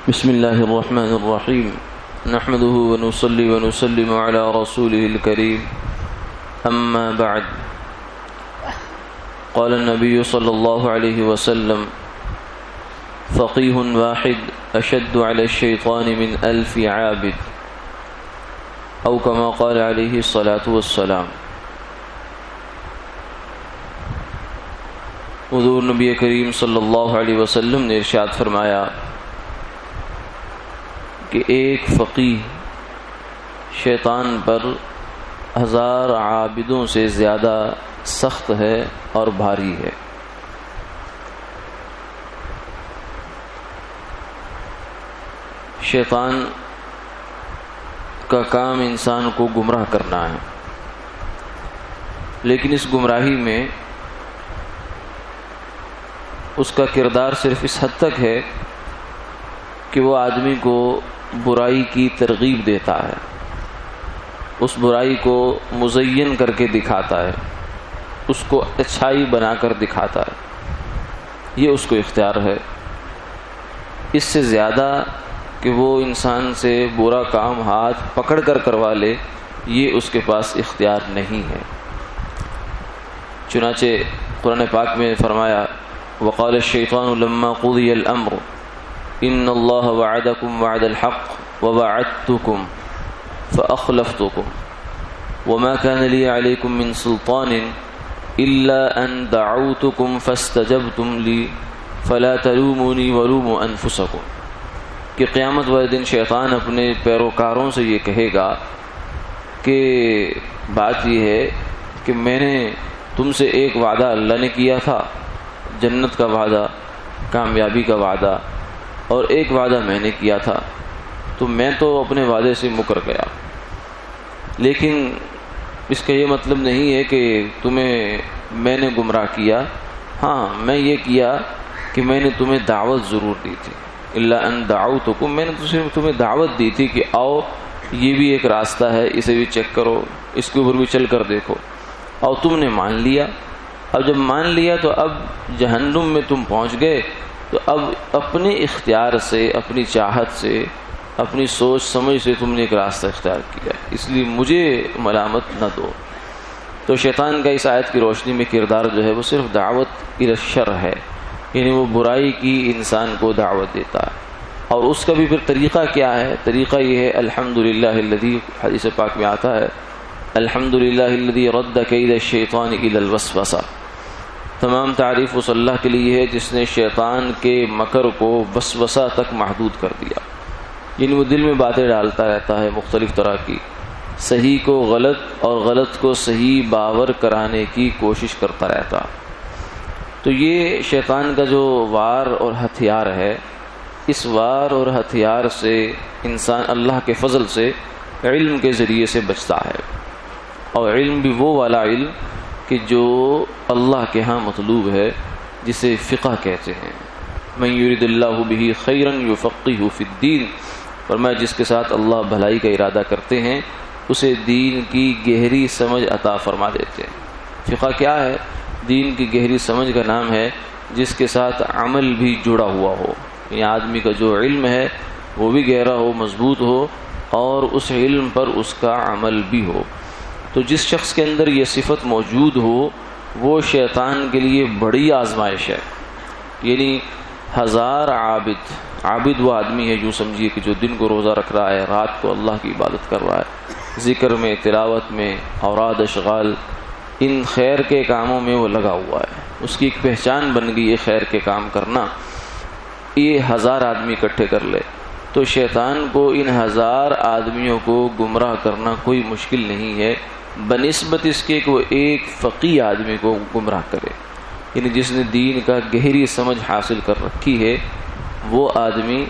بسم الله الرحمن الرحيم نحمده ونصلي ونسلم على رسوله الكريم أما بعد قال النبي صلى الله عليه وسلم فقيه واحد أشد على الشيطان من 1000 عابد أو كما قال عليه الصلاة والسلام۔ حضور نبی کریم صلی اللہ علیہ وسلم نے ارشاد فرمایا کہ ایک فقیہ شیطان پر 1000 عابدوں سے زیادہ سخت ہے اور بھاری ہے۔ شیطان کا کام انسان کو گمراہ کرنا ہے، لیکن اس گمراہی میں اس کا کردار صرف اس حد تک ہے کہ وہ آدمی کو برائی کی ترغیب دیتا ہے، اس برائی کو مزین کر کے دکھاتا ہے، اس کو اچھائی بنا کر دکھاتا ہے، یہ اس کو اختیار ہے۔ اس سے زیادہ کہ وہ انسان سے برا کام ہاتھ پکڑ کر کروا لے، یہ اس کے پاس اختیار نہیں ہے۔ چنانچہ قرآن پاک میں فرمایا وقال الشیطان لما قضی الامر ان اللہ وعدکم وعد الحق ووعدتکم فاخلفتکم وما كان لي عليكم من سلطان الا ان دعوتكم فاستجبتم لي فلا تلوموني ولوموا انفسكم، کہ قیامت والے دن شیطان اپنے پیروکاروں سے یہ کہے گا کہ بات یہ ہے کہ میں نے تم سے ایک وعدہ اللہ نے کیا تھا، جنت کا وعدہ، کامیابی کا وعدہ، اور ایک وعدہ میں نے کیا تھا، تو میں تو اپنے وعدے سے مکر گیا۔ لیکن اس کا یہ مطلب نہیں ہے کہ تمہیں میں نے گمراہ کیا، ہاں میں یہ کیا کہ میں نے تمہیں دعوت ضرور دی تھی، الا ان دعوتکم، میں نے صرف تمہیں دعوت دی تھی کہ آؤ یہ بھی ایک راستہ ہے، اسے بھی چیک کرو، اس کے اوپر بھی چل کر دیکھو، اور تم نے مان لیا۔ اب جب مان لیا تو اب جہنم میں تم پہنچ گئے، تو اب اپنے اختیار سے، اپنی چاہت سے، اپنی سوچ سمجھ سے تم نے ایک راستہ اختیار کیا، اس لیے مجھے ملامت نہ دو۔ تو شیطان کا اس آیت کی روشنی میں کردار جو ہے وہ صرف دعوت الی الشر ہے، یعنی وہ برائی کی انسان کو دعوت دیتا ہے۔ اور اس کا بھی پھر طریقہ کیا ہے؟ طریقہ یہ ہے الحمدللہ الذی، حدیث پاک میں آتا ہے الحمدللہ الذی رد کید الشیطان الی الوسوسہ، تمام تعریف اس اللہ کے لیے ہے جس نے شیطان کے مکر کو وسوسہ تک محدود کر دیا، یعنی وہ دل میں باتیں ڈالتا رہتا ہے مختلف طرح کی، صحیح کو غلط اور غلط کو صحیح باور کرانے کی کوشش کرتا رہتا۔ تو یہ شیطان کا جو وار اور ہتھیار ہے، اس وار اور ہتھیار سے انسان اللہ کے فضل سے علم کے ذریعے سے بچتا ہے، اور علم بھی وہ والا علم کہ جو اللہ کے ہاں مطلوب ہے، جسے فقہ کہتے ہیں۔ من یرید اللہ بہ خیرا یفقہہ فی الدین، فرمایا جس کے ساتھ اللہ بھلائی کا ارادہ کرتے ہیں اسے دین کی گہری سمجھ عطا فرما دیتے ہیں۔ فقہ کیا ہے؟ دین کی گہری سمجھ کا نام ہے جس کے ساتھ عمل بھی جڑا ہوا ہو، یعنی آدمی کا جو علم ہے وہ بھی گہرا ہو، مضبوط ہو، اور اس علم پر اس کا عمل بھی ہو۔ تو جس شخص کے اندر یہ صفت موجود ہو وہ شیطان کے لیے بڑی آزمائش ہے، یعنی 1000 عابد وہ آدمی ہے، جو سمجھیے کہ جو دن کو روزہ رکھ رہا ہے، رات کو اللہ کی عبادت کر رہا ہے، ذکر میں، تلاوت میں، اوراد، اشغال، ان خیر کے کاموں میں وہ لگا ہوا ہے، اس کی ایک پہچان بن گئی ہے خیر کے کام کرنا۔ یہ 1000 آدمی اکٹھے کر لے تو شیطان کو ان 1000 آدمیوں کو گمراہ کرنا کوئی مشکل نہیں ہے، بنسبت اس کے کہ وہ ایک فقیہ آدمی کو گمراہ کرے، یعنی جس نے دین کا گہری سمجھ حاصل کر رکھی ہے، وہ آدمی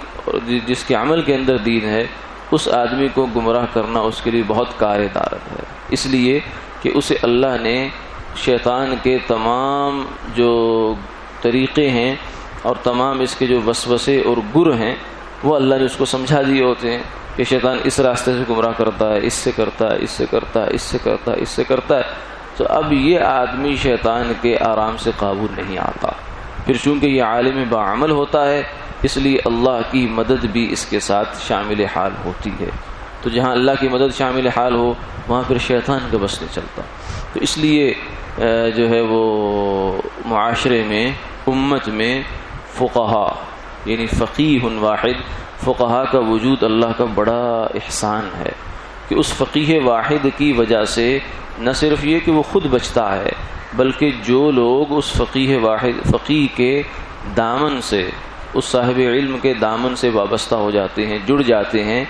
جس کے عمل کے اندر دین ہے، اس آدمی کو گمراہ کرنا اس کے لیے بہت کار دارت ہے، اس لیے کہ اسے اللہ نے شیطان کے تمام جو طریقے ہیں اور تمام اس کے جو وسوسے اور گر ہیں وہ اللہ نے اس کو سمجھا دیے ہوتے ہیں کہ شیطان اس راستے سے گمراہ کرتا ہے، اس سے کرتا ہے، اس سے کرتا ہے، اس سے کرتا ہے، اس سے کرتا ہے۔ تو اب یہ آدمی شیطان کے آرام سے قابو نہیں آتا۔ پھر چونکہ یہ عالم باعمل ہوتا ہے اس لیے اللہ کی مدد بھی اس کے ساتھ شامل حال ہوتی ہے۔ تو جہاں اللہ کی مدد شامل حال ہو وہاں پھر شیطان کا بس نہیں چلتا۔ تو اس لیے جو ہے وہ معاشرے میں، امت میں فقہا یعنی فقیہ واحد، فقہا کا وجود اللہ کا بڑا احسان ہے کہ اس فقیہ واحد کی وجہ سے نہ صرف یہ کہ وہ خود بچتا ہے، بلکہ جو لوگ اس فقیہ کے دامن سے، اس صاحب علم کے دامن سے وابستہ ہو جاتے ہیں، جڑ جاتے ہیں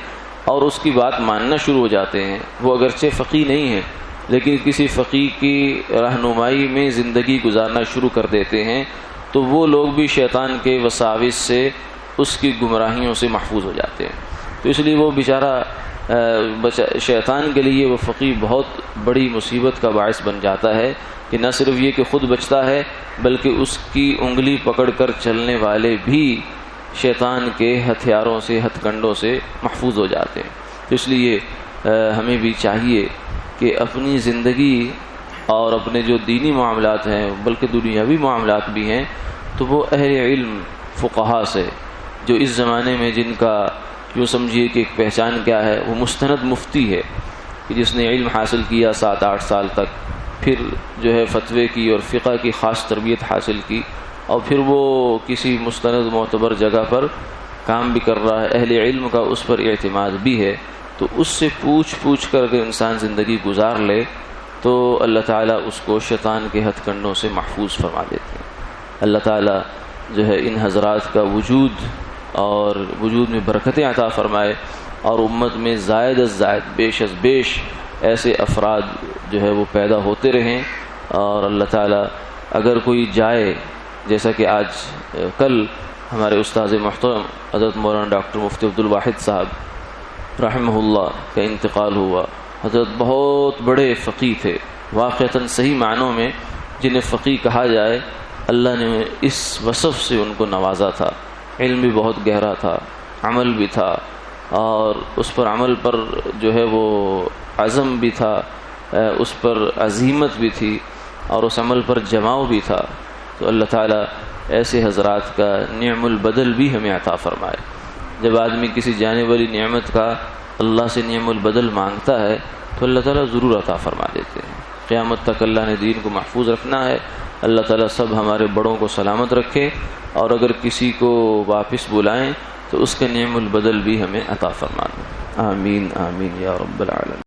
اور اس کی بات ماننا شروع ہو جاتے ہیں، وہ اگرچہ فقیہ نہیں ہے لیکن کسی فقیہ کی رہنمائی میں زندگی گزارنا شروع کر دیتے ہیں، تو وہ لوگ بھی شیطان کے وساوس سے، اس کی گمراہیوں سے محفوظ ہو جاتے ہیں۔ تو اس لیے وہ بیچارہ شیطان کے لیے وہ فقیہ بہت بڑی مصیبت کا باعث بن جاتا ہے کہ نہ صرف یہ کہ خود بچتا ہے بلکہ اس کی انگلی پکڑ کر چلنے والے بھی شیطان کے ہتھیاروں سے، ہتھ کنڈوں سے محفوظ ہو جاتے ہیں۔ تو اس لیے ہمیں بھی چاہیے کہ اپنی زندگی اور اپنے جو دینی معاملات ہیں بلکہ دنیاوی معاملات بھی ہیں تو وہ اہل علم فقہا سے، جو اس زمانے میں جن کا یوں سمجھیے کہ ایک پہچان کیا ہے، وہ مستند مفتی ہے کہ جس نے علم حاصل کیا 7-8 سال تک، پھر جو ہے فتوے کی اور فقہ کی خاص تربیت حاصل کی، اور پھر وہ کسی مستند معتبر جگہ پر کام بھی کر رہا ہے، اہل علم کا اس پر اعتماد بھی ہے، تو اس سے پوچھ کر اگر انسان زندگی گزار لے تو اللہ تعالیٰ اس کو شیطان کے ہتھ کنڈوں سے محفوظ فرما دیتے ہیں۔ اللہ تعالیٰ جو ہے ان حضرات کا وجود اور وجود میں برکتیں عطا فرمائے، اور امت میں زائد از زائد، بیش از بیش ایسے افراد جو ہے وہ پیدا ہوتے رہیں، اور اللہ تعالیٰ اگر کوئی جائے، جیسا کہ آج کل ہمارے استاذ محترم حضرت مولانا ڈاکٹر مفتی عبدالواحد صاحب رحمہ اللہ کا انتقال ہوا۔ حضرت بہت بڑے فقیہ تھے، واقعتاً صحیح معنوں میں جنہیں فقیہ کہا جائے، اللہ نے اس وصف سے ان کو نوازا تھا، علم بھی بہت گہرا تھا، عمل بھی تھا، اور اس پر عمل پر جو ہے وہ عزم بھی تھا، اس پر عزیمت بھی تھی، اور اس عمل پر جماؤ بھی تھا۔ تو اللہ تعالیٰ ایسے حضرات کا نعم البدل بھی ہمیں عطا فرمائے۔ جب آدمی کسی جانے والی نعمت کا اللہ سے نعم البدل مانگتا ہے تو اللہ تعالیٰ ضرور عطا فرما دیتے ہیں۔ قیامت تک اللہ نے دین کو محفوظ رکھنا ہے۔ اللہ تعالیٰ سب ہمارے بڑوں کو سلامت رکھے، اور اگر کسی کو واپس بلائیں تو اس کا نعم البدل بھی ہمیں عطا فرما دیں۔ آمین آمین یا رب العالمین۔